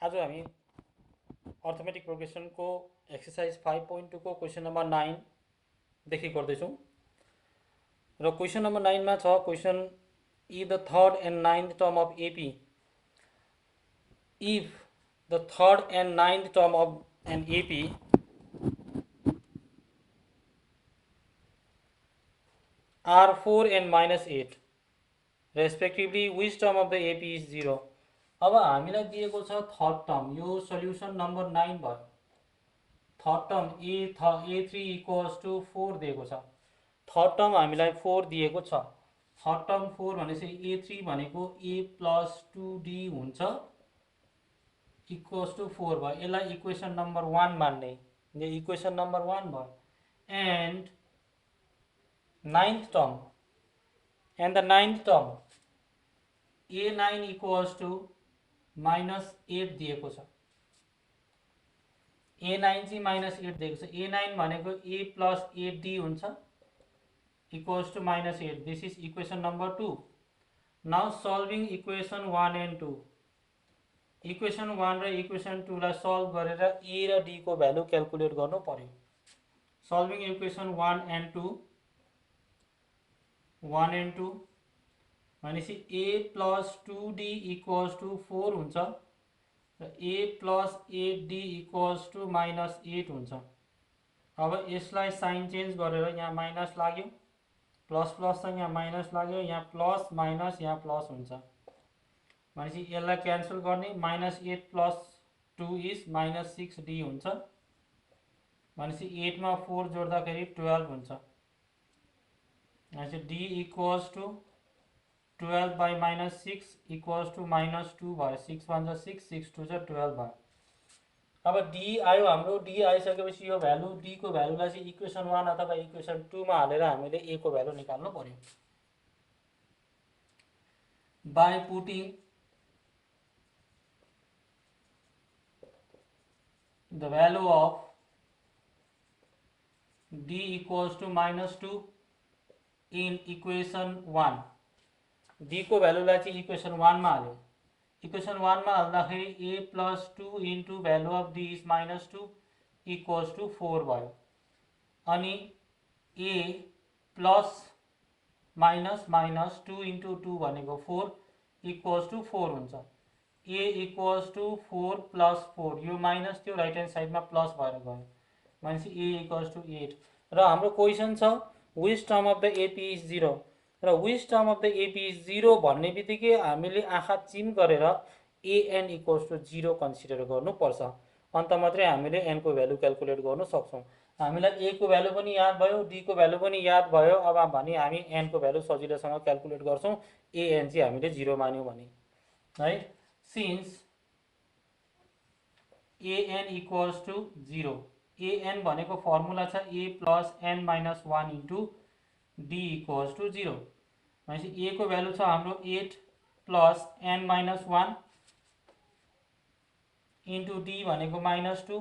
आज हामी arithmetic progression को एक्सरसाइज 5.2 को क्वेश्चन नंबर 9 देखि गर्दैछौँ र क्वेश्चन नंबर 9 मा छ question if the third and ninth term of AP if the third and ninth term of an AP are 4 and minus 8 respectively which term of the AP is 0। अब हामीलाई दिएको छ third term, यो solution number 9 भयो। Third term A3 equals to 4 दिएको छ। Third term हामीलाई 4 दिएको छ। थर्ड टर्म 4 भनेपछि A3 भनेको A प्लस 2D हुन्छ इक्वल्स टू 4 भयो। यसलाई इक्वेसन नंबर 1 मान्ने, यो इक्वेसन नंबर 1 भयो। And ninth term and the ninth term A9 equals to minus 8 दिएको छ। A9 चाहिँ minus 8 दिएको छ। A9 भनेको A plus 8D हुन्छ equals to minus 8। This is equation number 2। Now solving equation 1 and 2। equation 1 र equation 2 लाई solve गरेर A र D को भ्यालु क्याल्कुलेट गर्नु पर्यो। solving equation 1 and 2 भनेपछि A plus 2D equals to 4 हुन्छ र A plus 8D equals to minus 8 हुन्छ। अब यसलाई साइन चेन्ज गरेर यहाँ माइनस लाग्यो, प्लस प्लस छ यहाँ माइनस लाग्यो, यहाँ प्लस माइनस यहाँ प्लस हुन्छ भनेपछि यसलाई क्यान्सल गर्ने। Minus 8 plus 2 is minus 6D हुन्छ भनेपछि 8 मा 4 जोड्दाखेरि 12 हुन्छ भनेपछि D equals to 12 by minus 6 equals to minus 2 भयो। 6 1 6 6 2 12 भयो। अब D आयो हाम्रो। D आइसकेपछि यो भ्यालु D को भ्यालुलाई चाहिँ इक्वेसन 1 अथवा इक्वेसन 2 मा हालेर हामीले A को भ्यालु निकाल्नु पर्यो। By putting the value of D equals to minus 2 in equation 1। D को भ्यालुलाई चाहिँ इक्वेसन 1 मा हाल्यो। इक्वेसन 1 मा हाल्दाखेरि A plus 2 into value of D is minus 2 equals to 4 भयो। अनि A plus minus minus 2 into 2 भनेको 4 इक्वल्स टू 4 हुन्छ। A इक्वल्स टू 4 प्लस 4, यो माइनस थियो राइट ह्यान्ड साइडमा प्लस भएर गयो भनेपछि A इक्वल्स टू 8। र हाम्रो क्वेसन छ which term of the AP is 0 र which term of the AP is 0 भन्ने बित्तिकै हामीले आँखा चिम गरेर AN इक्वल्स टू 0 कन्सिडर गर्नुपर्छ। अन्त मात्रै हामीले N को भ्यालु क्याल्कुलेट गर्न सक्छौँ। हामीलाई A को भ्यालु पनि याद भयो, D को भ्यालु पनि याद भयो। अब भने हामी N को भ्यालु सजिलोसँग क्याल्कुलेट गर्छौँ। AN चाहिँ हामीले 0 मान्यौँ भने है। Since AN equals to 0, AN भनेको फर्मुला छ A plus N minus 1 into D equals to 0 भनेपछि A को भ्यालु छ हाम्रो 8 plus N minus 1 into D भनेको माइनस 2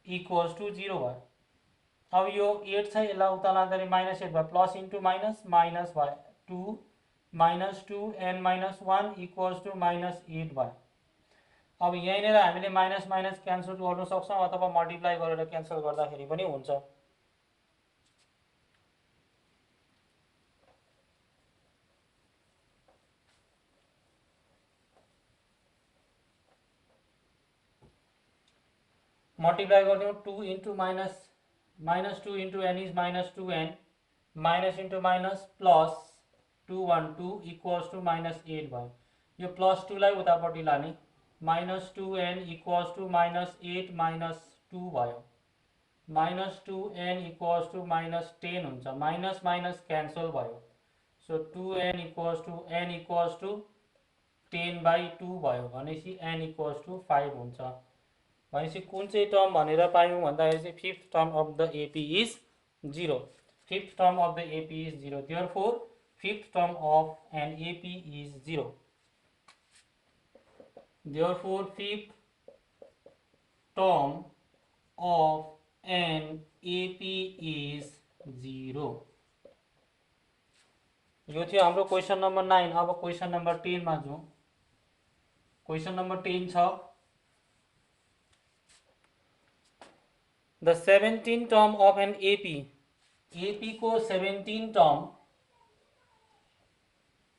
इक्वल्स टू 0 भयो। अब यो 8 छ, यसलाई उता लाँदाखेरि माइनस 8 भयो, प्लस इन्टु माइनस माइनस भयो 2 minus 2 N minus 1 equals to minus 8 भयो। अब यहीँनिर हामीले माइनस माइनस क्यान्सल गर्न सक्छौँ अथवा मल्टिप्लाई गरेर क्यान्सल गर्दाखेरि पनि हुन्छ। मल्टिप्लाई गरिदिउँ 2 into minus minus 2 into N is minus 2N minus into minus plus 212 equals to minus 8 भयो। यो प्लस 2 लाई उतापट्टि लाने minus 2N equals to minus 8 minus 2 भयो। Minus 2N equals to minus 10 हुन्छ। माइनस माइनस क्यान्सल भयो so 2N equals to N equals to 10 by 2 भयो भनेपछि N इक्वल्स टू 5 हुन्छ भनेपछि कुन चाहिँ टर्म भनेर पायौँ भन्दाखेरि चाहिँ fifth term of the AP is 0। Fifth term of the AP is 0। Therefore fifth term of an AP is 0। Therefore fifth term of an AP is 0। यो थियो हाम्रो क्वेसन नम्बर 9। अब क्वेसन नम्बर 10 मा जाउँ। क्वेसन नम्बर 10 छ the 17 term of an AP को 17 term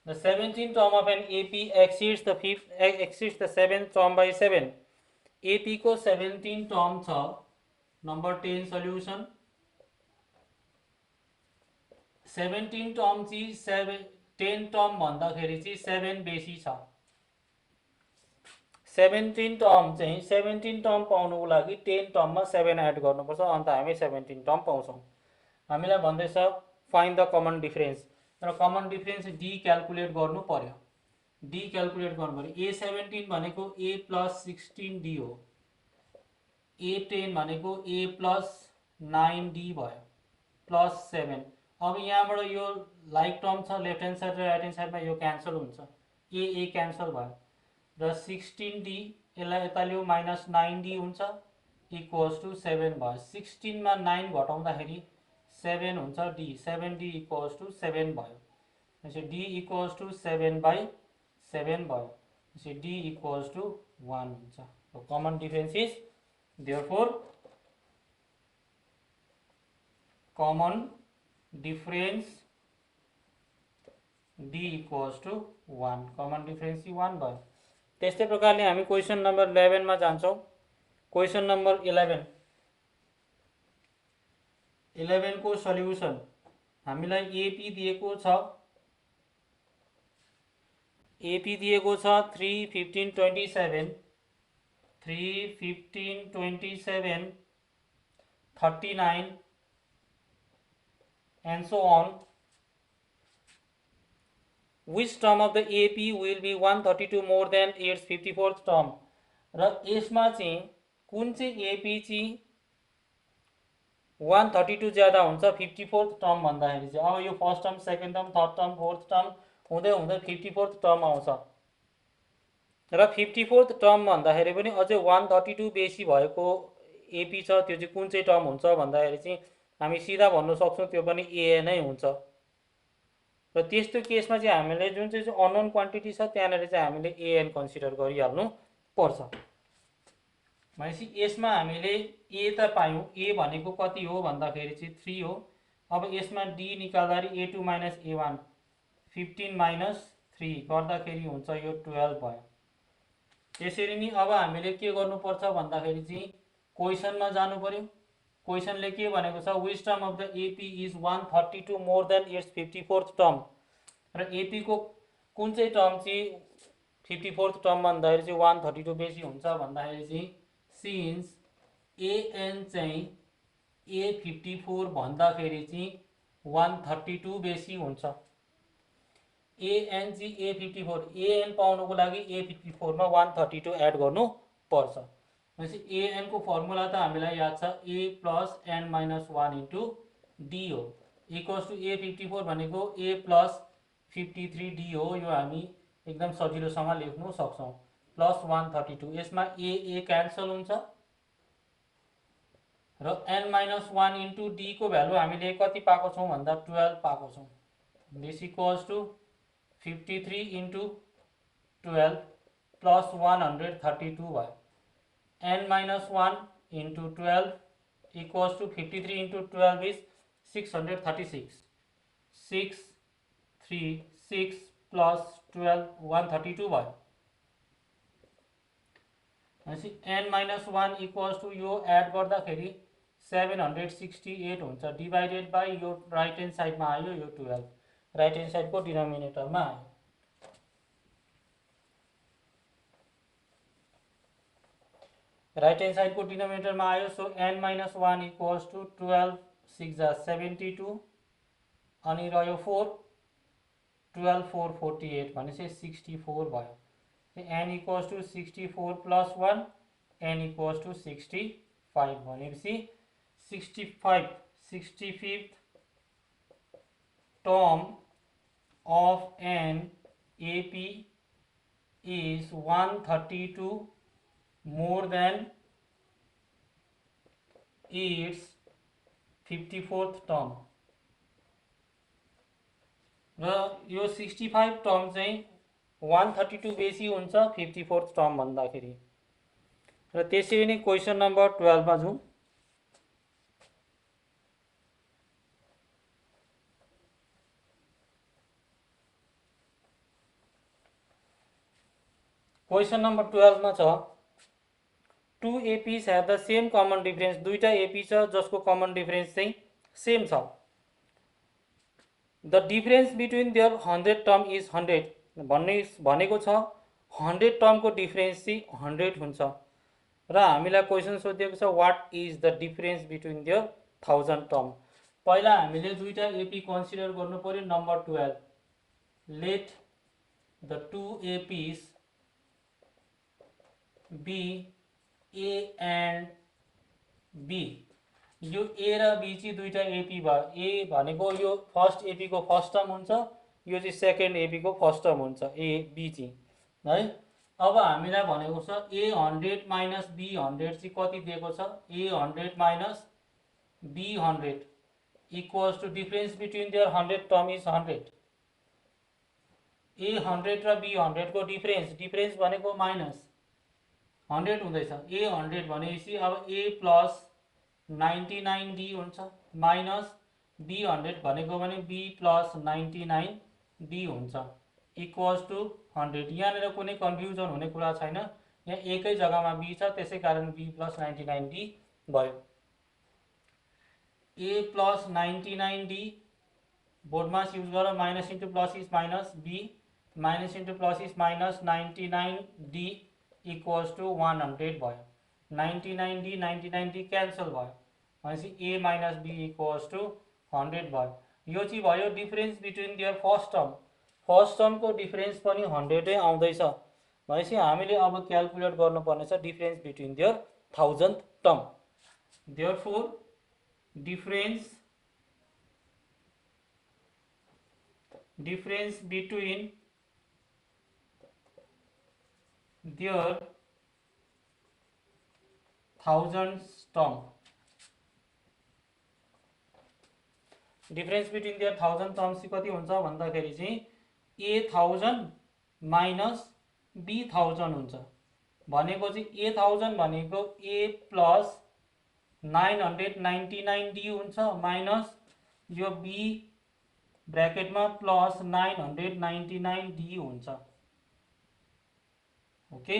the 17 term of an AP exceeds the 7th term by 7 AP को 17 term छ नंबर 10 सल्युसन 17 टर्म चाहिँ 10 टर्म भन्दाखेरि चाहिँ 7 बेसी छ 17 टर्म चाहिँ 17 टर्म पाउनुको लागि 10 टर्ममा 7 एड गर्नुपर्छ अन्त हामी 17 टर्म पाउँछौँ हामीलाई भन्दैछ फाइन्ड द कमन डिफरेन्स र कमन डिफरेन्स डी क्याल्कुलेट गर्नु पर्यो डी क्याल्कुलेट गर्नु पर्यो A17 भनेको A प्लस 16D हो A10 भनेको A प्लस 9D भयो प्लस 7 अब यहाँबाट यो लाइक टर्म छ लेफ्ट ह्यान्ड साइड र राइट ह्यान्ड साइडमा यो क्यान्सल हुन्छ A क्यान्सल भयो र 16D यसलाई यता ल्याऊ माइनस 9D हुन्छ इक्वल्स टु 7 भयो 16 मा 9 घटाउँदाखेरि 7 हुन्छ D 7D इक्वल्स टु 7 भयो D इक्वल्स टु 7 बाई 7 भयो D इक्वल्स टु 1 हुन्छ common difference is therefore common difference D equals to 1 common difference चाहिँ 1 भयो त्यस्तै प्रकारले हामी क्वेसन नम्बर 11 मा जान्छौँ क्वेसन नम्बर 11 को सल्युसन हामीलाई एपी दिएको छ 3 15 27 3 15 27 39 and so on which term of the AP will be 132 more than its 54th term र यसमा चाहिँ कुन चाहिँ AP चाहिँ 132 ज्यादा हुन्छ 54th टर्म भन्दाखेरि चाहिँ अब यो first term second term third term fourth term हुँदै हुँदै 54th टर्म आउँछ र 54th टर्म भन्दाखेरि पनि अझै 132 बेसी भएको एपी छ त्यो चाहिँ कुन चाहिँ टर्म हुन्छ भन्दाखेरि चाहिँ हामी सिधा भन्न सक्छौँ त्यो पनि ए नै हुन्छ र त्यस्तो केसमा चाहिँ हामीले जुन चाहिँ अननोन क्वान्टिटी छ त्यहाँनिर चाहिँ हामीले एएन कन्सिडर गरिहाल्नु पर्छ भनेपछि यसमा हामीले ए त पायौँ ए भनेको कति हो भन्दाखेरि चाहिँ 3 हो अब यसमा डी निकाल्दाखेरि A2 माइनस A1 15 माइनस 3 गर्दाखेरि हुन्छ यो 12 भयो त्यसरी नै अब हामीले के गर्नुपर्छ भन्दाखेरि चाहिँ क्वेसनमा जानु पर्यो क्वेसनले के भनेको छ which term of the AP is 132 more than it's 54th term र एपी को कुन चाहिँ टर्म चाहिँ 54th टर्म भन्दाखेरि चाहिँ 132 बेसी हुन्छ भन्दाखेरि चाहिँ सिन्स एएन चाहिँ A54 भन्दाखेरि चाहिँ 132 बेसी हुन्छ एएन चाहिँ A54 एएन पाउनुको लागि A54 मा 132 एड गर्नु पर्छ भनेपछि एएन को फर्मुला त हामीलाई याद छ A plus n minus 1 into D हो इक्वल्स टु A54 भनेको A प्लस 53D हो यो हामी एकदम सजिलोसँग लेख्नु सक्छौँ प्लस 132 यसमा ए क्यान्सल हुन्छ र n माइनस 1 इन्टु डी को भ्यालु हामीले कति पाएको छौँ भन्दा 12 पाएको छौँ this equals to 53 into 12 plus 132 भयो n minus 1 into 12 equals to 53 into 12 is 636 636 plus 12 132 भयो भनेपछि n माइनस 1 इक्वल्स टु यो एड गर्दाखेरि 768 हुन्छ डिभाइडेड बाई यो राइट ह्यान्ड साइडमा आयो यो 12 राइट ह्यान्ड साइडको डिनोमिनेटरमा आयो राइट ह्यान्ड साइडको डिनोमिनेटरमा आयो so n minus 1 equals to 12 6 72 अनि रह्यो 4 12 4 48 भनेपछि 64 भयो n equals to 64 plus 1 n equals to 65 भनेपछि 65th term of an AP is 132 more than its 54th term र यो 65 टर्म चाहिँ 132 बेसी हुन्छ 54th टर्म भन्दाखेरि। र त्यसरी नै क्वेसन नम्बर 12 मा जाउँ। क्वेसन नम्बर 12 मा छ two APs have the same common difference. दुईटा एपी छ जसको कमन डिफरेंस चाहिँ सेम छ। The difference between their 100 term is 100 भनेको छ 100 टर्मको डिफरेंस चाहिँ 100 हुन्छ। र हामीलाई क्वेसन सोधिएको छ what is the difference between their 1000 term. पहिला हामीले दुईटा एपी कन्सिडर गर्नु पर्यो। Number 12 let the two APs be A and B. यो ए र बी चाहिँ दुईटा एपी भयो। ए भनेको यो फर्स्ट एपी को फर्स्ट टर्म हुन्छ, यो चाहिँ सेकेन्ड एपी को फर्स्ट टर्म हुन्छ ए बी चाहिँ है। अब हामीलाई भनेको छ ए 100 माइनस बी 100 चाहिँ कति दिएको छ A 100 minus B 100 equals to difference between their 100 term is 100। A 100 र बी 100 को डिफरेंस भनेको माइनस 100 हुँदैछ। ए 100 भनेपछि अब ए प्लस 99 डी हुन्छ माइनस बी 100 भनेको भने बी प्लस 99 डी हुन्छ इक्वल्स टू 100। यहाँनिर कुनै कन्फ्युजन हुने कुरा छैन, यहाँ एकै जग्गामा बी छ त्यसै कारण बी प्लस 99 डी भयो। A plus 99 D BODMAS use गरेर minus into plus is minus B minus into plus is minus 99 D equals to 100 भयो। 99 डी 99 डी क्यान्सल भयो भनेपछि A minus B equals to 100 भयो। यो चाहिँ भयो difference between their first term. First term को difference पनि 100 आउँदैछ भनेपछि हामीले अब क्याल्कुलेट गर्नुपर्ने छ difference between there 1000th term. Therefore difference between there 1000th term. Difference between their 1000 terms चाहिँ कति हुन्छ भन्दाखेरि चाहिँ ए 1000 माइनस बी 1000 हुन्छ। भनेको चाहिँ ए 1000 भनेको ए प्लस 999 डी हुन्छ माइनस यो बी ब्रैकेटमा प्लस 999 डी हुन्छ। Okay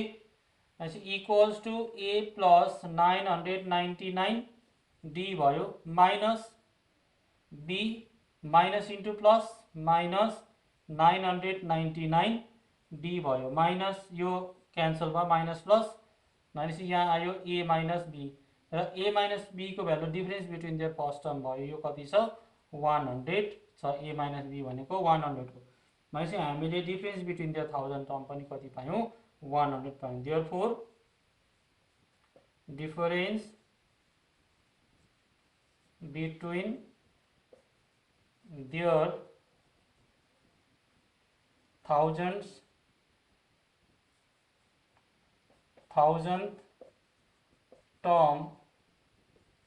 equals to A plus 999 D भयो minus B minus into plus minus 999 D भयो माइनस यो क्यान्सल भयो माइनस प्लस माइनस यहाँ आयो ए माइनस बी र ए माइनस बी को value difference between their first term भयो। यो कति छ 100 छ। ए माइनस बी भनेको 100 को भनेपछि हामीले डिफरेंस बिट्विन देयर 1000 टर्म पनि कति पायौं 100 पायौं। Therefore difference between there 1000th term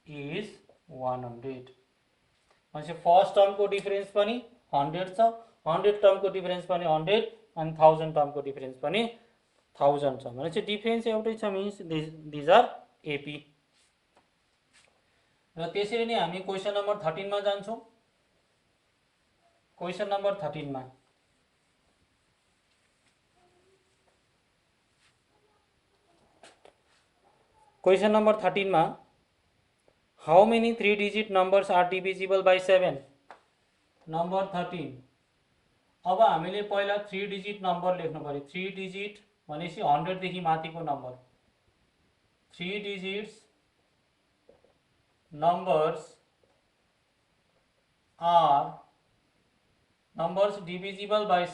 is 100। भनेपछि फर्स्ट टर्म को डिफरेंस पनि 100 छ, 100 टर्म को डिफरेंस पनि 100 अनि 1000 टर्म को डिफरेंस पनि 1000 छ भनेपछि डिफरेंस एउटै छ मिन्स दिज आर एपी। र त्यसरी नै हामी क्वेसन नम्बर 13 मा जान्छौं। क्वेसन नम्बर 13 मा क्वेसन नंबर 13 में how many 3 digit numbers are divisible by 7। Number 13 अब हामीले पहिला 3 डिजिट नंबर लेख्नु पर्यो। 3 डिजिट भनेपछि 100 देखि माथिको number. 3 digits numbers are numbers divisible by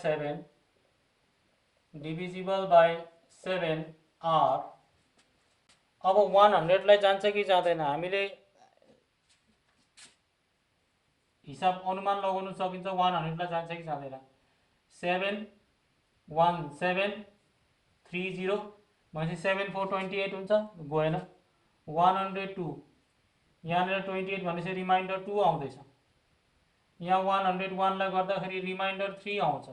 7 are. अब 100 लाई जान्छ कि जाँदैन हामीले हिसाब अनुमान लगाउन सकिन्छ। 100 लाई जान्छ कि जाँदैन 71730 भनेपछि 7428 हुन्छ गएन। 102 यहाँनिर 28 भनेपछि रिमाइन्डर 2 आउँदैछ। यहाँ 101 लाई गर्दाखेरि रिमाइन्डर 3 आउँछ।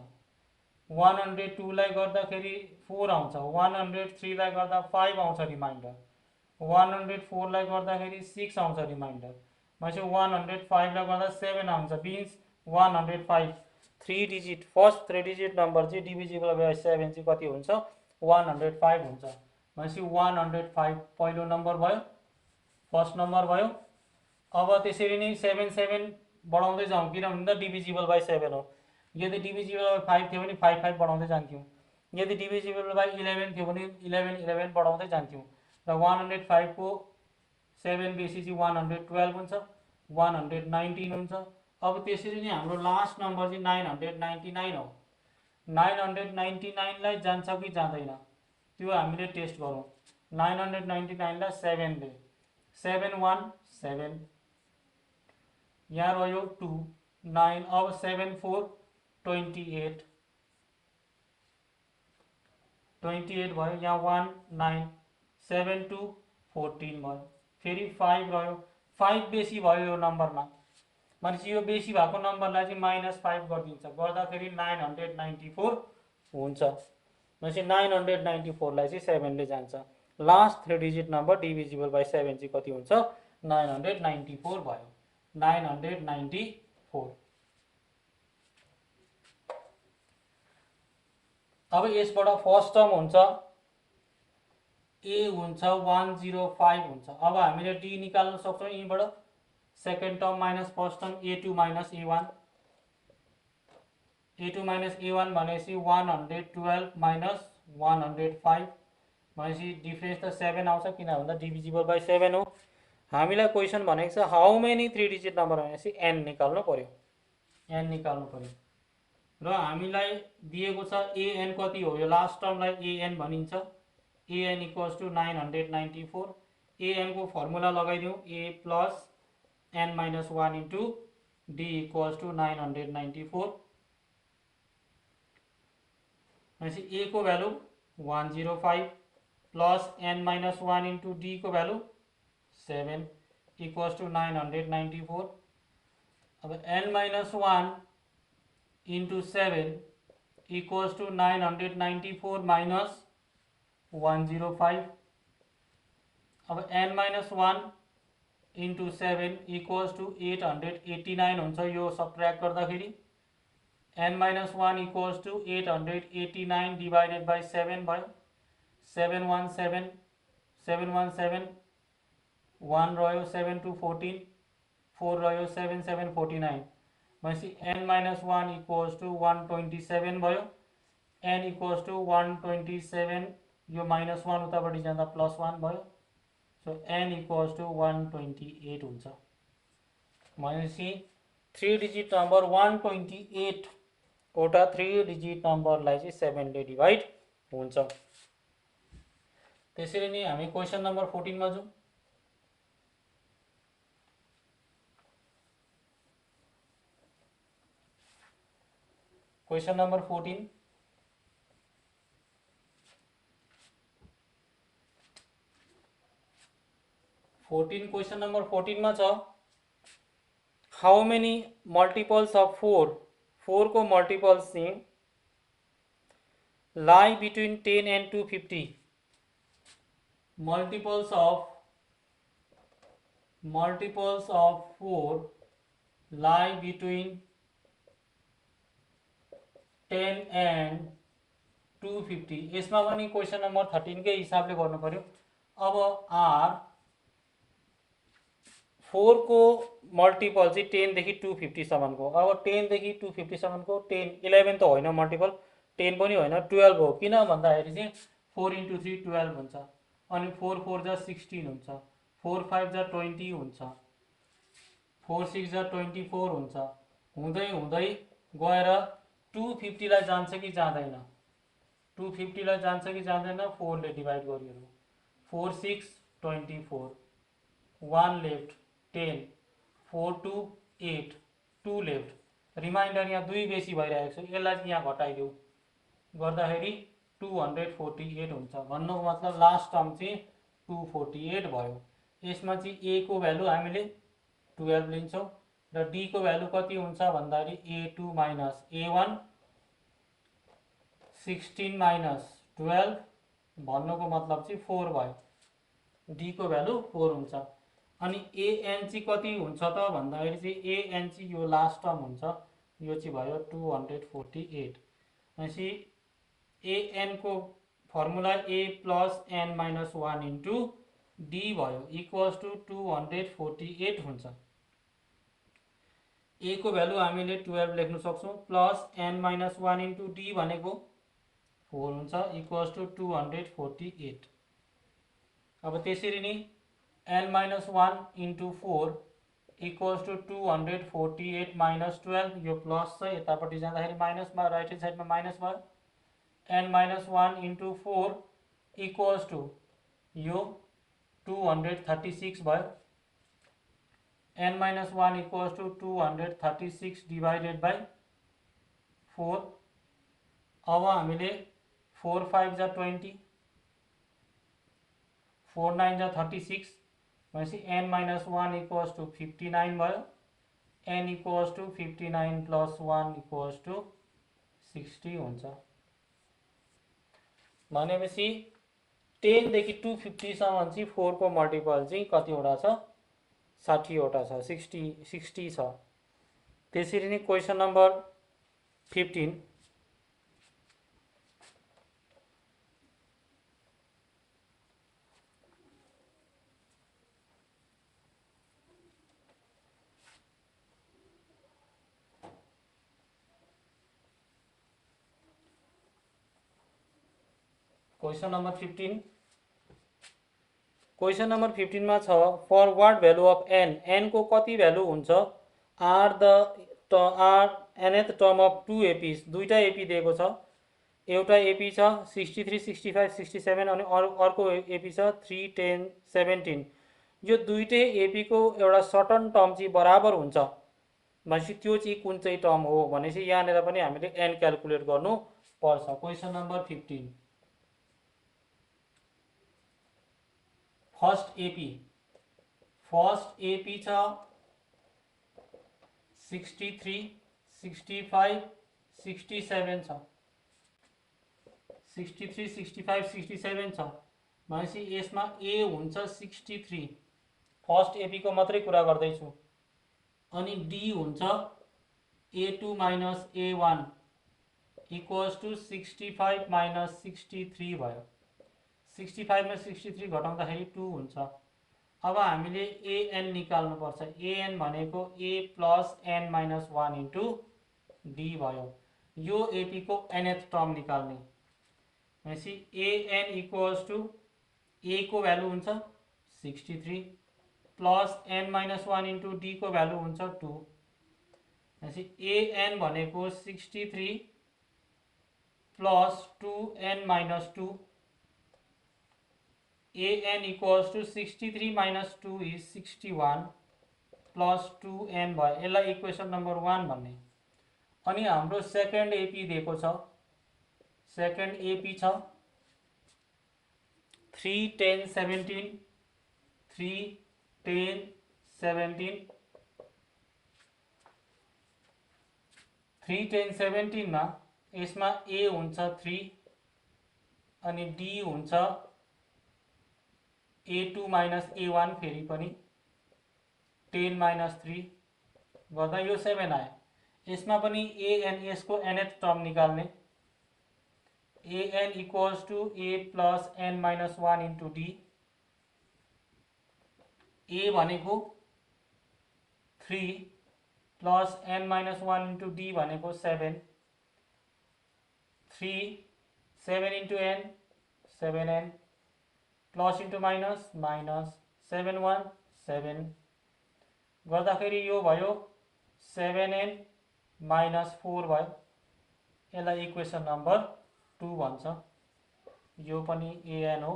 102 लाई गर्दाखेरि 4 आउँछ, 103 लाई गर्दा 5 आउँछ रिमाइन्डर, 104 लाई गर्दाखेरि 6 आउँछ रिमाइन्डर, भनेपछि 105 लाई गर्दा 7 आउँछ, means 105 3 digit first 3 digit number चाहिँ डिभिजिबल बाई 7 चाहिँ कति हुन्छ 105 हुन्छ, भनेपछि 105 पहिलो नम्बर भयो, फर्स्ट नम्बर भयो। अब त्यसरी नै 7 7 बढाउँदै जाउँ किनभने त डिभिजिबल बाई 7 हो, यदि डिभिजिबल बाई 5 थियो भने 5 5 बढाउँदै जान्थ्यौँ, यदि डिभिजिबल बाई 11 थियो भने 11 11 बढाउँदै जान्थ्यौँ र 105 को 7 बेसी चाहिँ 112 हुन्छ, 119 हुन्छ। अब त्यसरी नै हाम्रो लास्ट नम्बर चाहिँ 999 हो, 999 लाई जान्छ कि जाँदैन त्यो हामीले टेस्ट गरौँ। 999 लाई 7 ले 7 1 7 यहाँ रह्यो 2 9, अब 7 4 28 भयो, यहाँ 1 9 7 2 14 भयो, फेरि 5 रह्यो, 5 बेसी भयो यो नम्बरमा, भनेपछि यो बेसी भएको नम्बरलाई चाहिँ -5 गरिदिन्छ, गर्दाखेरि 994 हुन्छ, भनेपछि 994 लाई चाहिँ 7 ले जान्छ। Last 3 digit number divisible by 7 चाहिँ कति हुन्छ 994 भयो, 994। अब यसबाट फर्स्ट टर्म हुन्छ ए हुन्छ 105 हुन्छ, अब हामीले डी निकाल्न सक्छौँ यहीँबाट, second term minus first term a2 minus a1, a2 minus a1 भनेपछि 112 माइनस 105, भनेपछि डिफ्रेन्स त 7 आउँछ किन भन्दा डिभिजिबल बाई 7 हो। हामीलाई क्वेसन भनेको छ हाउ मेनी 3 डिजिट नम्बर भनेपछि n निकाल्नु पर्यो, n निकाल्नु पर्यो र हामीलाई दिएको छ an कति हो, यो लास्ट टर्मलाई an भनिन्छ, an इक्वल्स टु 994, an को फर्मुला लगाइदिउँ a plus n minus 1 into d equals to 994, भनेपछि a को value 105 plus n minus 1 into d को भ्यालु 7 इक्वल्स टु 994। अब n minus 1 into 7 equals to 994 minus 105। अब n minus 1 into 7 equals to 889 हुन्छ यो subtract गर्दाखेरि, n minus 1 equals to 889 divided by 7 भयो, 717 717 1 रह्यो, 7 2 14 4 रह्यो, 7 7 49, भनेपछि n माइनस 1 इक्वल्स टु 127 भयो, n इक्वल्स टु 127, यो माइनस 1 उतापट्टि जाँदा प्लस 1 भयो, सो n इक्वल्स टु 128 हुन्छ, भनेपछि 3 डिजिट नम्बर 128 वटा 3 डिजिट नम्बरलाई चाहिँ 7 ले डिभाइड हुन्छ। त्यसरी नै हामी क्वेसन नम्बर 14 मा जाउँ। क्वेसन नम्बर 14, क्वेसन नम्बर 14 मा छ हाउ मेनी मल्टिपल्स अफ 4 को मल्टिपल्स चाहिँ लाई बिट्विन 10 and 250, मल्टिपल्स of 4 लाई बिट्विन 10 and 250, यसमा पनि क्वेसन नम्बर 13 कै हिसाबले गर्नु पर्यो। अब आर 4 को मल्टिपल चाहिँ 10 देखि 250 सम्मको, अब 10 देखि 250 सम्मको 10 11 त होइन मल्टिपल, 10 पनि होइन 12 हो, किन भन्दाखेरि चाहिँ 4 into 3 12 हुन्छ, अनि 4 4 जा 16 हुन्छ, 4 5 जा 20 हुन्छ, 4 6 जा 24 हुन्छ, हुँदै हुँदै गएर 250 लाई जान्छ कि जाँदैन, 250 लाई जान्छ कि जाँदैन 4 ले डिभाइड गरियो, 4 6 24, 1 लेफ्ट 10, 4 2 8, 2 लेफ्ट, रिमाइन्डर यहाँ 2 बेसी भइरहेको छ, यसलाई चाहिँ यहाँ घटाइदेऊ गर्दाखेरि 248 हुन्छ, भन्नुको मतलब लास्ट टर्म चाहिँ 248 भयो। यसमा चाहिँ a को भ्यालु हामीले 12 लिन्छौँ र d को भ्यालु कति हुन्छ भन्दाखेरि a2 माइनस a1 16 माइनस 12 भन्नुको मतलब चाहिँ 4 भयो, डी को भ्यालु 4 हुन्छ। अनि एएन चाहिँ कति हुन्छ त भन्दाखेरि चाहिँ एएन चाहिँ यो लास्ट टर्म हुन्छ, यो चाहिँ भयो 248। भनेपछि एएन को formula A plus N minus 1 into D भयो इक्वल्स टु 248 हुन्छ। ए को भ्यालु हामीले 12 लेख्न सक्छौँ, plus N minus 1 into D भनेको 4 हुन्छ इक्वल्स टु 248। अब त्यसरी नै n minus 1 into 4 equals to 248 minus 12, यो प्लस छ यतापट्टि जाँदाखेरि माइनसमा, राइट ह्यान्ड साइडमा माइनस भयो। n minus 1 into 4 equals to यो 236 भयो। n minus 1 equals to 236 divided by 4। अब हामीले 4 5 जा 20, 4 9 जा 36, भनेपछि n माइनस 1 इक्वल्स टु 59 भयो। n equals to 59 plus 1 equals to 60 हुन्छ। भनेपछि 10 देखि 250 सम्म चाहिँ 4 को मल्टिपल चाहिँ कतिवटा छ, 60 वटा छ, 60 छ। त्यसरी नै question number 15, question number 15, question number 15 मा छ for what value of N, N को कति भ्यालु हुन्छ are nth term of 2 APs, दुईटा एपी दिएको छ, एउटा एपी छ 63 65 67 अनि अर्को एपी छ 3 10 17। यो दुईटै एपी को एउटा सर्टन टर्म चाहिँ बराबर हुन्छ भनेपछि त्यो चाहिँ कुन चाहिँ टर्म हो भनेपछि यहाँनिर पनि हामीले एन क्याल्कुलेट गर्नु पर्छ। क्वेसन नम्बर 15, फर्स्ट एपी छ 63 65 67 छ, 63 65 67 छ भनेपछि यसमा ए हुन्छ 63, फर्स्ट एपी को मात्रै कुरा गर्दैछु। अनि डी हुन्छ a2 minus a1 equals to 65 minus 63 भयो। 65 मा 63 घटाउँदाखेरि 2 हुन्छ। अब हामीले एएन निकाल्नु पर्छ, एएन भनेको A plus N minus 1 into D भयो। यो एपी को nth टर्म निकाल्ने भनेपछि एएन इक्वल्स टु ए को भ्यालु हुन्छ 63 plus N minus 1 into D को भ्यालु हुन्छ 2। भनेपछि एएन भनेको 63 plus 2n minus 2, an equals to 63 minus 2 is 61 plus 2n भयो। यसलाई इक्वेसन नम्बर 1 भन्ने। अनि हाम्रो सेकेन्ड एपी दिएको छ, सेकेन्ड एपी छ 3 10 17, 3 10 17, 3 10 17 मा यसमा ए हुन्छ 3 अनि डी हुन्छ a2 माइनस a1 फेरि पनि 10 माइनस 3 गर्दा यो 7 आयो। यसमा पनि एन यसको nth टर्म निकाल्ने, an equals to a plus n minus 1 into D. A भनेको 3 plus n minus 1 into D भनेको 7, 3 7 into n 7n plus into minus minus 7 1 7 गर्दाखेरि यो भयो 7n माइनस 4 भयो। यसलाई इक्वेसन नम्बर 2 भन्छ, यो पनि एएन हो।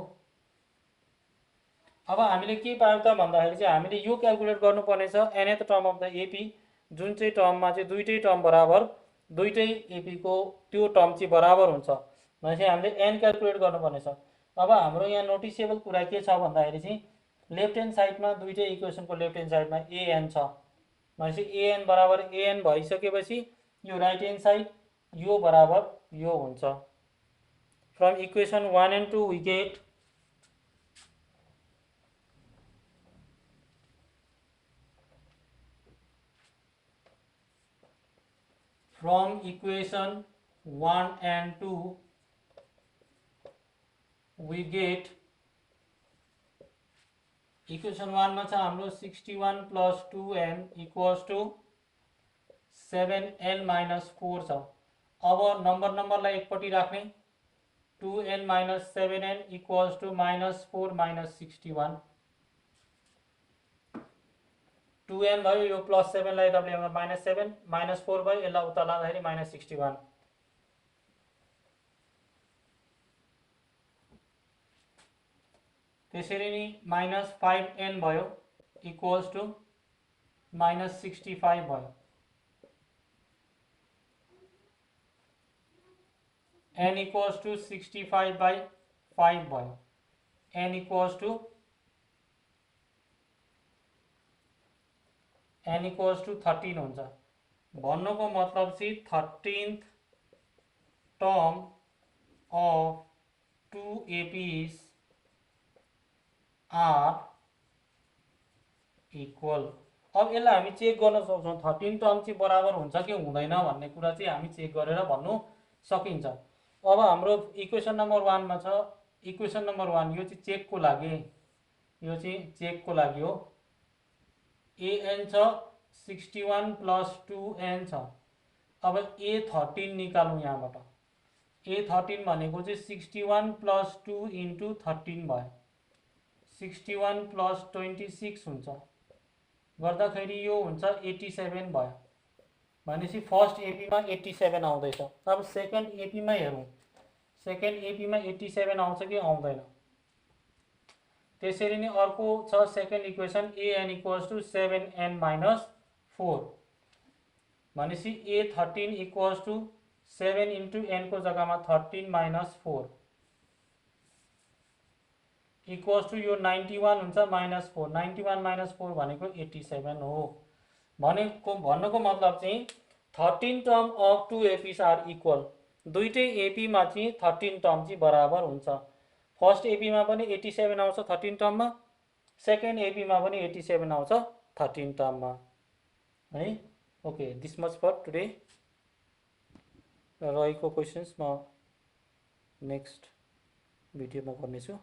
अब हामीले के पायौँ त भन्दाखेरि चाहिँ हामीले यो क्याल्कुलेट गर्नुपर्ने छ nth term of the AP, जुन चाहिँ टर्ममा चाहिँ दुईटै टर्म बराबर, दुईटै एपी को त्यो टर्म चाहिँ बराबर हुन्छ भनेपछि हामीले एन क्याल्कुलेट गर्नुपर्ने छ। अब हाम्रो यहाँ नोटिसेबल कुरा के छ भन्दाखेरि चाहिँ लेफ्ट ह्यान्ड साइडमा दुईटै इक्वेसनको लेफ्ट ह्यान्ड साइडमा एएन छ भनेपछि एएन बराबर एएन भइसकेपछि यो राइट ह्यान्ड साइड यो बराबर यो हुन्छ। From equation 1 and 2 we get from equation 1 and 2 we get equation 1 में छ हाम्रो 61 plus 2n equals to 7n minus 4 छ। अब नम्बरलाई एकपट्टि राख्ने 2n minus 7n equals to minus 4 minus 61 2n भयो यो प्लस 7 लाई तपाईले यहाँ माइनस 7 माइनस 4 भयो यसलाई उता लाँदाखेरि माइनस 61 त्यसरी नि माइनस 5n भयो इक्वल्स टु माइनस 65 भयो n equals to 65 by 5 भयो n equals to 13 हुन्छ। भन्नुको मतलब चाहिँ 13th term of 2 APs are equal। अब यसलाई हामी चेक गर्न सक्छौं 13 टर्म चाहिँ बराबर हुन्छ कि हुँदैन भन्ने कुरा चाहिँ हामी चेक गरेर भन्नु सकिन्छ। अब हाम्रो इक्वेसन नम्बर 1 मा छ इक्वेसन नम्बर 1 यो चाहिँ चेक को लागि हो an छ 61 plus 2n छ। अब a13 निकालौं यहाँबाट a13 भनेको चाहिँ 61 plus 2 into 13 भयो 61 plus 26 हुन्छ गर्दाखेरि यो हुन्छ 87 भयो भनेपछि फर्स्ट एपी मा 87 आउँदैछ। अब सेकेन्ड एपी मा हेरौं सेकेन्ड एपी मा 87 आउँछ कि आउँदैन त्यसरी नै अर्को छ second equation an equals to 7n minus 4 भनेपछि a13 equals to 7 into n को जग्गामा 13 minus 4 equals to यो 91 हुन्छ minus 4 91 minus 4 भनेको 87 हो। भन्नुको मतलब चाहिँ 13 term of 2 APs are equal दुईटै एपी मा चाहिँ 13 टर्म चाहिँ बराबर हुन्छ। फर्स्ट एपी मा पनि 87 आउँछ 13 टर्म मा सेकेन्ड एपी मा पनि 87 आउँछ 13 टर्म मा है। Okay this much for today. रहेको क्वेशन्स म नेक्स्ट भिडियोमा गर्नेछु।